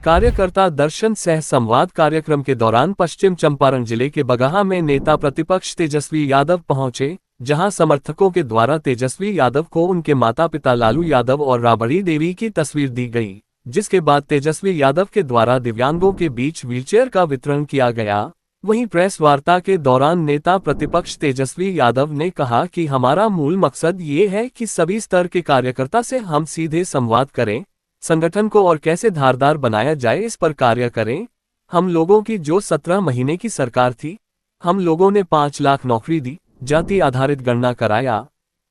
कार्यकर्ता दर्शन सह संवाद कार्यक्रम के दौरान पश्चिम चंपारण जिले के बगहा में नेता प्रतिपक्ष तेजस्वी यादव पहुंचे, जहां समर्थकों के द्वारा तेजस्वी यादव को उनके माता पिता लालू यादव और राबड़ी देवी की तस्वीर दी गई, जिसके बाद तेजस्वी यादव के द्वारा दिव्यांगों के बीच व्हीलचेयर का वितरण किया गया। वहीं प्रेस वार्ता के दौरान नेता प्रतिपक्ष तेजस्वी यादव ने कहा कि हमारा मूल मकसद ये है कि सभी स्तर के कार्यकर्ता से हम सीधे संवाद करें, संगठन को और कैसे धारदार बनाया जाए इस पर कार्य करें। हम लोगों की जो 17 महीने की सरकार थी, हम लोगों ने 5 लाख नौकरी दी, जाति आधारित गणना कराया,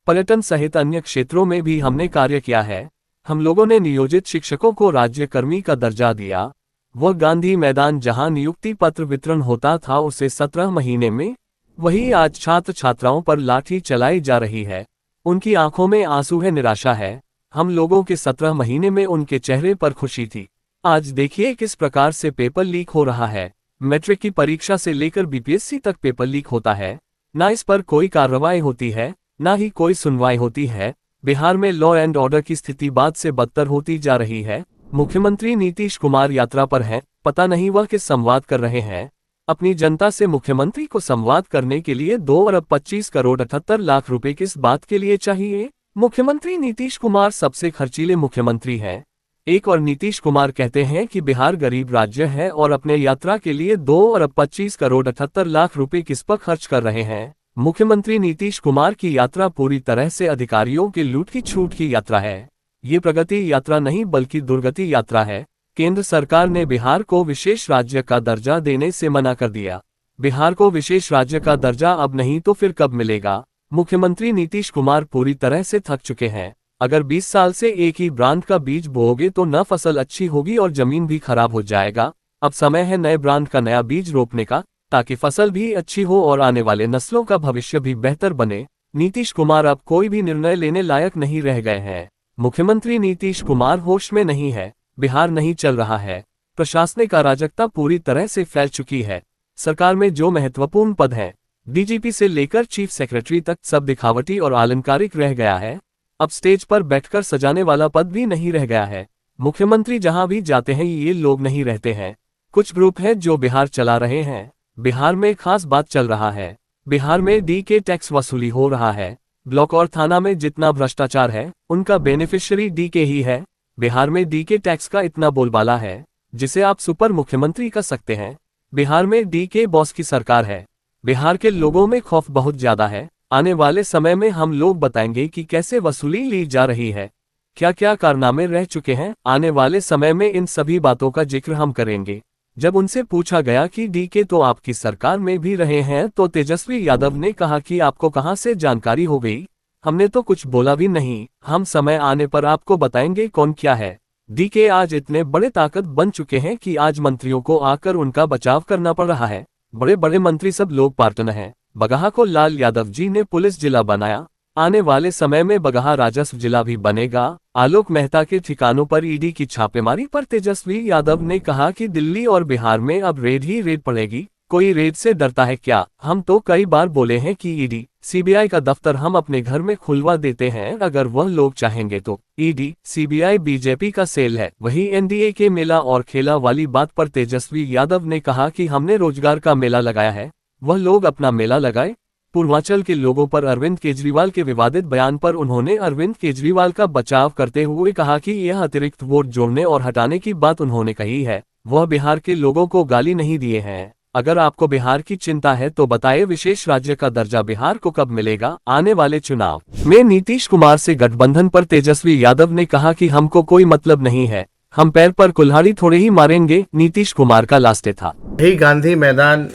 पर्यटन सहित अन्य क्षेत्रों में भी हमने कार्य किया है। हम लोगों ने नियोजित शिक्षकों को राज्य कर्मी का दर्जा दिया। वह गांधी मैदान जहां नियुक्ति पत्र वितरण होता था उसे 17 महीने में, वही आज छात्र छात्राओं पर लाठी चलाई जा रही है। उनकी आंखों में आंसू है, निराशा है। हम लोगों के 17 महीने में उनके चेहरे पर खुशी थी। आज देखिए किस प्रकार से पेपर लीक हो रहा है। मैट्रिक की परीक्षा से लेकर बीपीएससी तक पेपर लीक होता है, ना इस पर कोई कार्रवाई होती है, ना ही कोई सुनवाई होती है। बिहार में लॉ एंड ऑर्डर की स्थिति बाद से बदतर होती जा रही है। मुख्यमंत्री नीतीश कुमार यात्रा पर हैं, पता नहीं वह किस संवाद कर रहे हैं। अपनी जनता से मुख्यमंत्री को संवाद करने के लिए 2 अरब 25 करोड़ 78 लाख रुपए किस बात के लिए चाहिए। मुख्यमंत्री नीतीश कुमार सबसे खर्चीले मुख्यमंत्री हैं। एक और नीतीश कुमार कहते हैं कि बिहार गरीब राज्य है और अपने यात्रा के लिए 2 अरब 25 करोड़ 78 लाख रुपए किस पर खर्च कर रहे हैं। मुख्यमंत्री नीतीश कुमार की यात्रा पूरी तरह से अधिकारियों के लूट की छूट की यात्रा है। ये प्रगति यात्रा नहीं बल्कि दुर्गति यात्रा है। केंद्र सरकार ने बिहार को विशेष राज्य का दर्जा देने से मना कर दिया। बिहार को विशेष राज्य का दर्जा अब नहीं तो फिर कब मिलेगा। मुख्यमंत्री नीतीश कुमार पूरी तरह से थक चुके हैं। अगर 20 साल से एक ही ब्रांड का बीज बोओगे तो न फसल अच्छी होगी और जमीन भी खराब हो जाएगा। अब समय है नए ब्रांड का नया बीज रोपने का, ताकि फसल भी अच्छी हो और आने वाले नस्लों का भविष्य भी बेहतर बने। नीतीश कुमार अब कोई भी निर्णय लेने लायक नहीं रह गए हैं। मुख्यमंत्री नीतीश कुमार होश में नहीं है। बिहार नहीं चल रहा है। प्रशासनिक अराजकता पूरी तरह से फैल चुकी है। सरकार में जो महत्वपूर्ण पद हैं, डीजीपी से लेकर चीफ सेक्रेटरी तक, सब दिखावटी और आलंकारिक रह गया है। अब स्टेज पर बैठकर सजाने वाला पद भी नहीं रह गया है। मुख्यमंत्री जहां भी जाते हैं ये लोग नहीं रहते हैं। कुछ ग्रुप है जो बिहार चला रहे हैं। बिहार में खास बात चल रहा है। बिहार में डीके टैक्स वसूली हो रहा है। ब्लॉक और थाना में जितना भ्रष्टाचार है उनका बेनिफिशियरी डीके ही है। बिहार में डीके टैक्स का इतना बोलबाला है जिसे आप सुपर मुख्यमंत्री कह सकते हैं। बिहार में डीके बॉस की सरकार है। बिहार के लोगों में खौफ बहुत ज्यादा है। आने वाले समय में हम लोग बताएंगे कि कैसे वसूली ली जा रही है, क्या क्या कारनामे रह चुके हैं। आने वाले समय में इन सभी बातों का जिक्र हम करेंगे। जब उनसे पूछा गया कि डीके तो आपकी सरकार में भी रहे हैं तो तेजस्वी यादव ने कहा कि आपको कहां से जानकारी हो गई, हमने तो कुछ बोला भी नहीं। हम समय आने पर आपको बताएंगे कौन क्या है। डीके आज इतने बड़े ताकत बन चुके हैं कि आज मंत्रियों को आकर उनका बचाव करना पड़ रहा है। बड़े बड़े मंत्री सब लोग पार्टनर हैं। बगहा को लाल यादव जी ने पुलिस जिला बनाया। आने वाले समय में बगहा राजस्व जिला भी बनेगा। आलोक मेहता के ठिकानों पर ईडी की छापेमारी पर तेजस्वी यादव ने कहा कि दिल्ली और बिहार में अब रेड ही रेड पड़ेगी। कोई रेड से डरता है क्या। हम तो कई बार बोले हैं कि ईडी सीबीआई का दफ्तर हम अपने घर में खुलवा देते हैं अगर वह लोग चाहेंगे तो। ईडी सीबीआई बीजेपी का सेल है। वही एनडीए के मेला और खेला वाली बात पर तेजस्वी यादव ने कहा कि हमने रोजगार का मेला लगाया है, वह लोग अपना मेला लगाए। पूर्वांचल के लोगों पर अरविंद केजरीवाल के विवादित बयान पर उन्होंने अरविंद केजरीवाल का बचाव करते हुए कहा कि यह अतिरिक्त वोट जोड़ने और हटाने की बात उन्होंने कही है। वह बिहार के लोगों को गाली नहीं दिए हैं। अगर आपको बिहार की चिंता है तो बताइए विशेष राज्य का दर्जा बिहार को कब मिलेगा। आने वाले चुनाव में नीतीश कुमार से गठबंधन पर तेजस्वी यादव ने कहा कि हमको कोई मतलब नहीं है, हम पैर पर कुल्हाड़ी थोड़े ही मारेंगे। नीतीश कुमार का लास्टे था। यही गांधी मैदान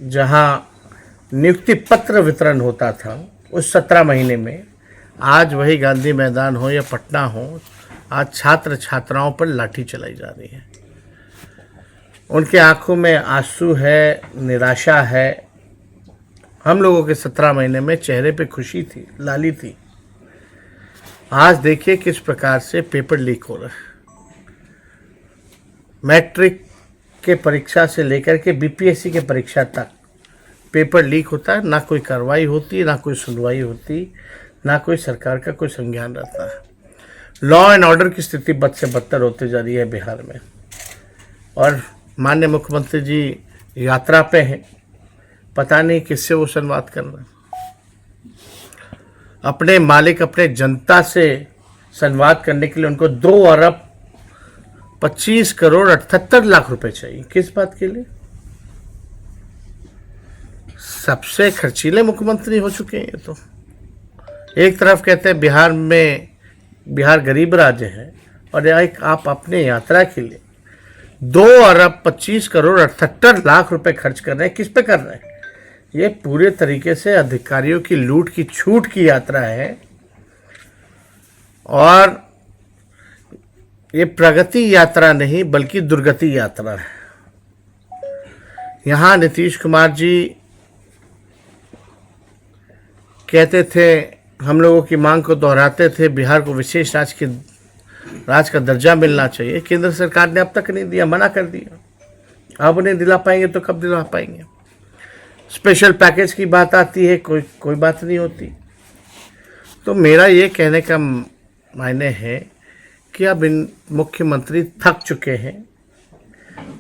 जहां नियुक्ति पत्र वितरण होता था उस 17 महीने में, आज वही गांधी मैदान हो या पटना हो, आज छात्र छात्राओं पर लाठी चलाई जा रही है। उनके आंखों में आंसू है, निराशा है। हम लोगों के 17 महीने में चेहरे पे खुशी थी, लाली थी। आज देखिए किस प्रकार से पेपर लीक हो रहा है। मैट्रिक के परीक्षा से लेकर के बीपीएससी के परीक्षा तक पेपर लीक होता है। ना कोई कार्रवाई होती, ना कोई सुनवाई होती, ना कोई सरकार का कोई संज्ञान रहता है। लॉ एंड ऑर्डर की स्थिति बद से बदतर होती जा रही है बिहार में। और माननीय मुख्यमंत्री जी यात्रा पे हैं, पता नहीं किससे वो संवाद कर रहे हैं। अपने मालिक, अपने जनता से संवाद करने के लिए उनको 2 अरब 25 करोड़ 78 लाख रुपए चाहिए। किस बात के लिए? सबसे खर्चीले मुख्यमंत्री हो चुके हैं ये तो। एक तरफ कहते हैं बिहार गरीब राज्य है, और एक आप अपने यात्रा के लिए 2 अरब 25 करोड़ 78 लाख रुपए खर्च कर रहे हैं। किस पे कर रहे हैं? ये पूरे तरीके से अधिकारियों की लूट की छूट की यात्रा है, और ये प्रगति यात्रा नहीं बल्कि दुर्गति यात्रा है। यहाँ नीतीश कुमार जी कहते थे, हम लोगों की मांग को दोहराते थे, बिहार को विशेष राज्य का दर्जा मिलना चाहिए। केंद्र सरकार ने अब तक नहीं दिया, मना कर दिया। अब नहीं दिला पाएंगे तो कब दिला पाएंगे? स्पेशल पैकेज की बात आती है, कोई बात नहीं होती। तो मेरा ये कहने का मायने है कि अब इन मुख्यमंत्री थक चुके हैं,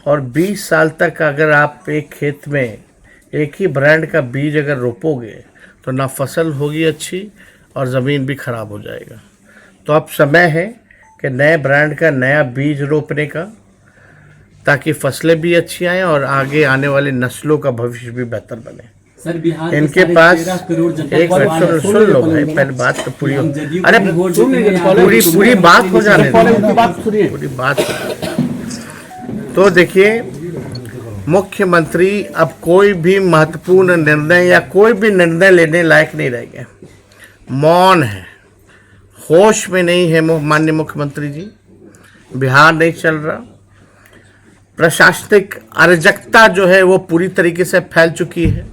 और 20 साल तक अगर आप एक खेत में एक ही ब्रांड का बीज अगर रोपोगे तो ना फसल होगी अच्छी, और ज़मीन भी खराब हो जाएगा। तो अब समय है कि नए ब्रांड का नया बीज रोपने का, ताकि फसलें भी अच्छी आएँ और आगे आने वाली नस्लों का भविष्य भी बेहतर बने। सर, बिहार इनके पास एक मिनट सुन लो भाई, पहले बात तो पूरी हो, अरे पूरी बात हो जाने दो, पूरी बात। तो देखिए, मुख्यमंत्री अब कोई भी महत्वपूर्ण निर्णय या कोई भी निर्णय लेने लायक नहीं रह गए। मौन है, होश में नहीं है माननीय मुख्यमंत्री जी। बिहार नहीं चल रहा, प्रशासनिक अराजकता जो है वो पूरी तरीके से फैल चुकी है।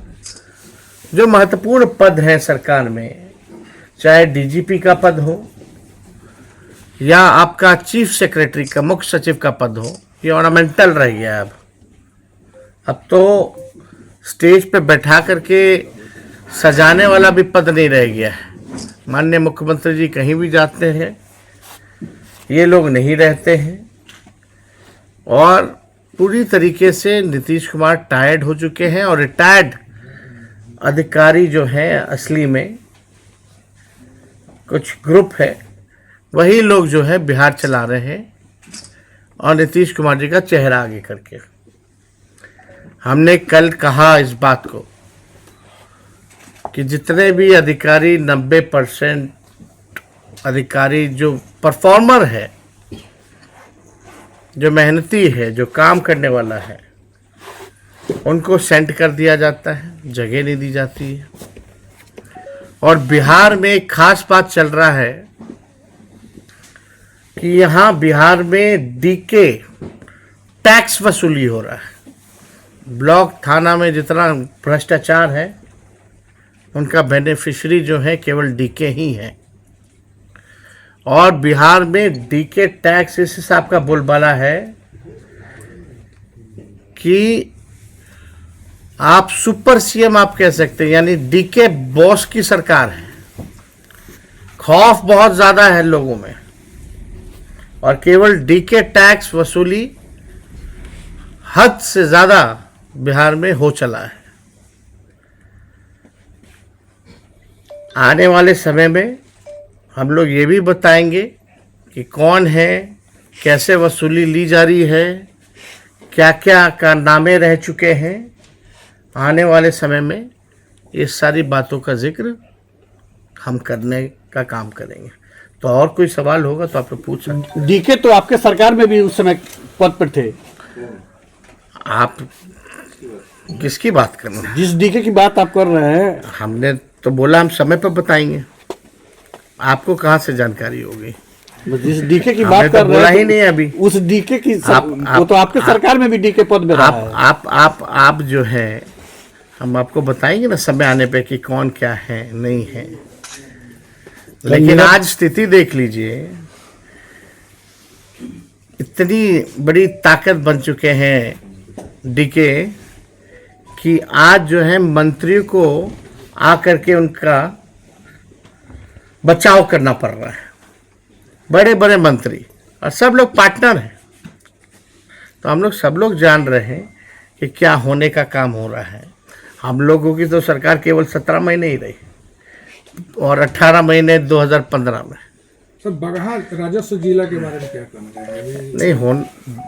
जो महत्वपूर्ण पद हैं सरकार में, चाहे डीजीपी का पद हो या आपका चीफ सेक्रेटरी का, मुख्य सचिव का पद हो, ये ऑर्नामेंटल रह गया है। अब तो स्टेज पे बैठा करके सजाने वाला भी पद नहीं रह गया है। माननीय मुख्यमंत्री जी कहीं भी जाते हैं, ये लोग नहीं रहते हैं, और पूरी तरीके से नीतीश कुमार टायर्ड हो चुके हैं। और रिटायर्ड अधिकारी जो हैं, असली में कुछ ग्रुप है, वही लोग जो है बिहार चला रहे हैं, और नीतीश कुमार जी का चेहरा आगे करके। हमने कल कहा इस बात को कि जितने भी अधिकारी 90% अधिकारी जो परफॉर्मर है, जो मेहनती है, जो काम करने वाला है, उनको सेंड कर दिया जाता है, जगह नहीं दी जाती है। और बिहार में एक खास बात चल रहा है कि यहाँ बिहार में डीके टैक्स वसूली हो रहा है। ब्लॉक थाना में जितना भ्रष्टाचार है, उनका बेनिफिशियरी जो है केवल डीके ही है। और बिहार में डीके टैक्स इस हिसाब का बोलबाला है कि आप सुपर सीएम आप कह सकते हैं, यानी डीके बॉस की सरकार है। खौफ बहुत ज्यादा है लोगों में, और केवल डीके टैक्स वसूली हद से ज्यादा बिहार में हो चला है। आने वाले समय में हम लोग ये भी बताएंगे कि कौन है, कैसे वसूली ली जा रही है, क्या क्या कारनामे रह चुके हैं। आने वाले समय में ये सारी बातों का जिक्र हम करने का काम करेंगे। तो और कोई सवाल होगा तो आप लोग पूछ सकते हैं। डीके तो आपके सरकार में भी उस समय पद पर थे। आप किसकी बात कर रहे हैं? जिस डीके की बात आप कर रहे हैं, हमने तो बोला हम समय पर बताएंगे। आपको कहाँ से जानकारी होगी? जिस डीके की हमने बात तो कर रहे बोला हैं ही नहीं अभी। उस डीके की वो तो आपके सरकार में भी डीके पद में रहा है। आप जो है, हम आपको बताएंगे ना समय आने पे कि कौन क्या है नहीं है। लेकिन आज स्थिति देख लीजिए, इतनी बड़ी ताकत बन चुके हैं डीके कि आज जो है मंत्रियों को आकर के उनका बचाव करना पड़ रहा है। बड़े बड़े मंत्री और सब लोग पार्टनर हैं। तो हम लोग सब लोग जान रहे हैं कि क्या होने का काम हो रहा है। हम लोगों की तो सरकार केवल 17 महीने ही रही और 18 महीने 2015 में। सर बगहा राजस्व जिला के बारे में क्या कहना चाहेंगे? नहीं हो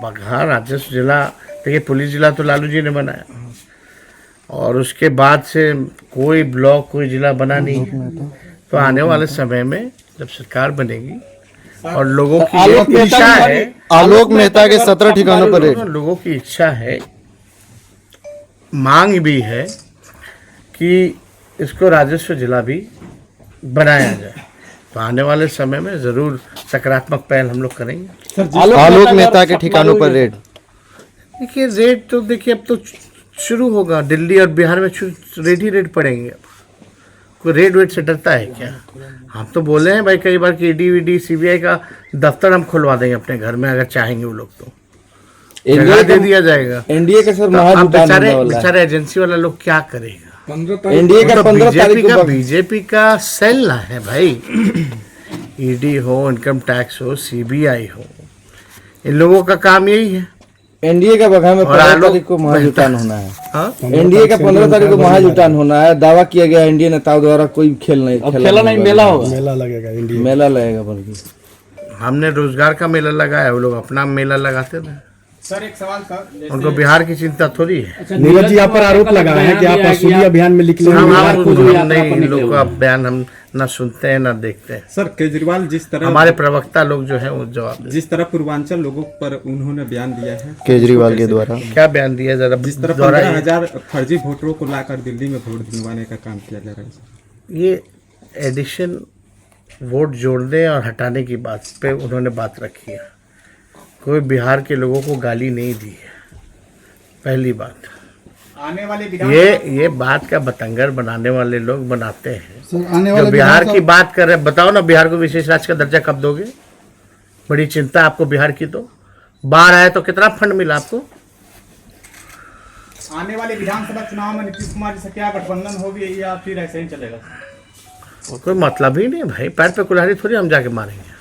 बगहा राजस्व जिला, देखिए पुलिस जिला तो लालू जी ने बनाया और उसके बाद से कोई ब्लॉक कोई जिला बना नहीं है। तो आने वाले समय में जब सरकार बनेगी और लोगों की ये इच्छा है, आलोक मेहता के 17 ठिकानों पर रेड। लोगों की इच्छा है, मांग भी है कि इसको राजस्व जिला भी बनाया जाए। तो आने वाले समय में जरूर सकारात्मक पहल हम लोग करेंगे। आलोक मेहता के ठिकानों पर रेड। देखिए रेड तो देखिए अब तो शुरू होगा, दिल्ली और बिहार में रेड ही रेड पड़ेंगे। अब कोई रेड वेड से डरता है क्या? हम तो बोले हैं भाई कई बार कि ईडी वीडी सीबीआई का दफ्तर हम खुलवा देंगे अपने घर में, अगर चाहेंगे वो लोग तो जगह दे दिया जाएगा। एनडीए के सर तो अब बेचारे एजेंसी वाला लोग क्या करेगा? 15 तारीख एनडीए का 15 तारीख को बीजेपी का सेल ना है भाई। ईडी हो, इनकम टैक्स हो, सीबीआई हो, इन लोगों का काम यही है। एनडीए का बगहा में 15 तारीख को महाजुटान होना है। एनडीए का 15 तारीख को महाजुटान होना है। दावा किया गया एनडीए नेताओं द्वारा कोई खेल नहीं, खेला नहीं, मेला होगा, मेला लगेगा। बल्कि हमने रोजगार का मेला लगाया, वो लोग अपना मेला लगाते थे। सर एक सवाल था, उनको बिहार की चिंता थोड़ी है। नीरज जी, आप पर आरोप लगा है कि आप वसूली अभियान में निकले हम नहीं, इन लोग का बयान हम ना सुनते हैं ना देखते हैं। सर केजरीवाल जिस तरह हमारे प्रवक्ता लोग जो है वो जवाब जिस तरह पूर्वांचल लोगों पर उन्होंने बयान दिया है, केजरीवाल के द्वारा क्या बयान दिया जरा जिस तरह 15,000 फर्जी वोटरों को लाकर दिल्ली में वोट दिलवाने का काम किया जा रहा है। ये एडिशन वोट जोड़ने और हटाने की बात पे उन्होंने बात रखी है। कोई बिहार के लोगों को गाली नहीं दी है, पहली बात। आने वाले ये बात का बतंगर बनाने वाले लोग बनाते हैं। सर, आने वाले जो बिहार की बात कर रहे हैं, बताओ ना बिहार को विशेष राज्य का दर्जा कब दोगे? बड़ी चिंता आपको बिहार की। तो बाढ़ आए तो कितना फंड मिला आपको? आने वाले विधानसभा चुनाव में नीतीश कुमार जी से क्या गठबंधन होगी या फिर ऐसे ही चलेगा? कोई मतलब ही नहीं भाई, पैर पे कुल्हाड़ी थोड़ी हम जाके मारेंगे।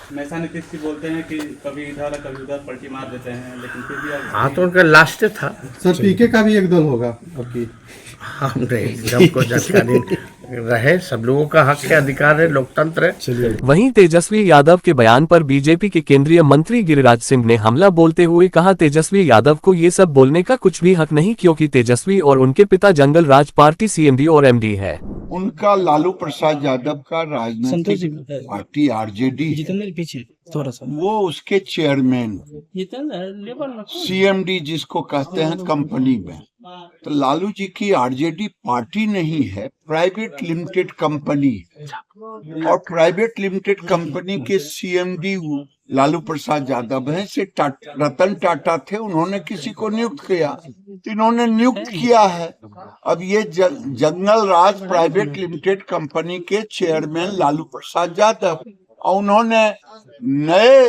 हमेशा नीतीश जी बोलते हैं कि कभी इधर कभी उधर पलटी मार देते हैं, लेकिन फिर भी हाँ तो उनका लास्ट था। सर, पीके का भी एक दल होगा आपकी? हम नहीं, हमको जानकारी रहे। सब लोगों का हक है, अधिकार है, लोकतंत्र है। वहीं तेजस्वी यादव के बयान पर बीजेपी के केंद्रीय मंत्री गिरिराज सिंह ने हमला बोलते हुए कहा, तेजस्वी यादव को ये सब बोलने का कुछ भी हक नहीं, क्योंकि तेजस्वी और उनके पिता जंगल राज पार्टी सीएमडी और एमडी है। उनका लालू प्रसाद यादव का राजनीतिक पार्टी आरजेडी थोड़ा सा वो उसके चेयरमैन सीएमडी जिसको कहते हैं कंपनी में। तो लालू जी की आरजेडी पार्टी नहीं है, प्राइवेट लिमिटेड कंपनी। और प्राइवेट लिमिटेड कंपनी के सीएमडी लालू प्रसाद यादव हैं। से रतन टाटा थे, उन्होंने किसी को नियुक्त किया, इन्होंने नियुक्त किया है। अब ये जंगल राज प्राइवेट लिमिटेड कंपनी के चेयरमैन लालू प्रसाद यादव, और उन्होंने नए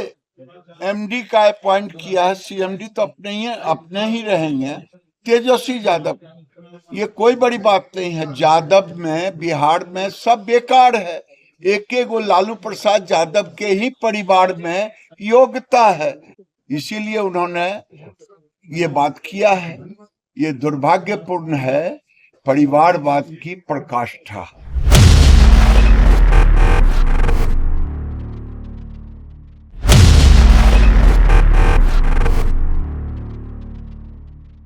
एमडी का अपॉइंट किया है। सीएमडी तो अपने ही रहेंगे, तेजस्वी यादव। ये कोई बड़ी बात नहीं है। यादव में बिहार में सब बेकार है। एक गो लालू प्रसाद यादव के ही परिवार में योग्यता है, इसीलिए उन्होंने ये बात किया है। ये दुर्भाग्यपूर्ण है परिवारवाद की पराकाष्ठा।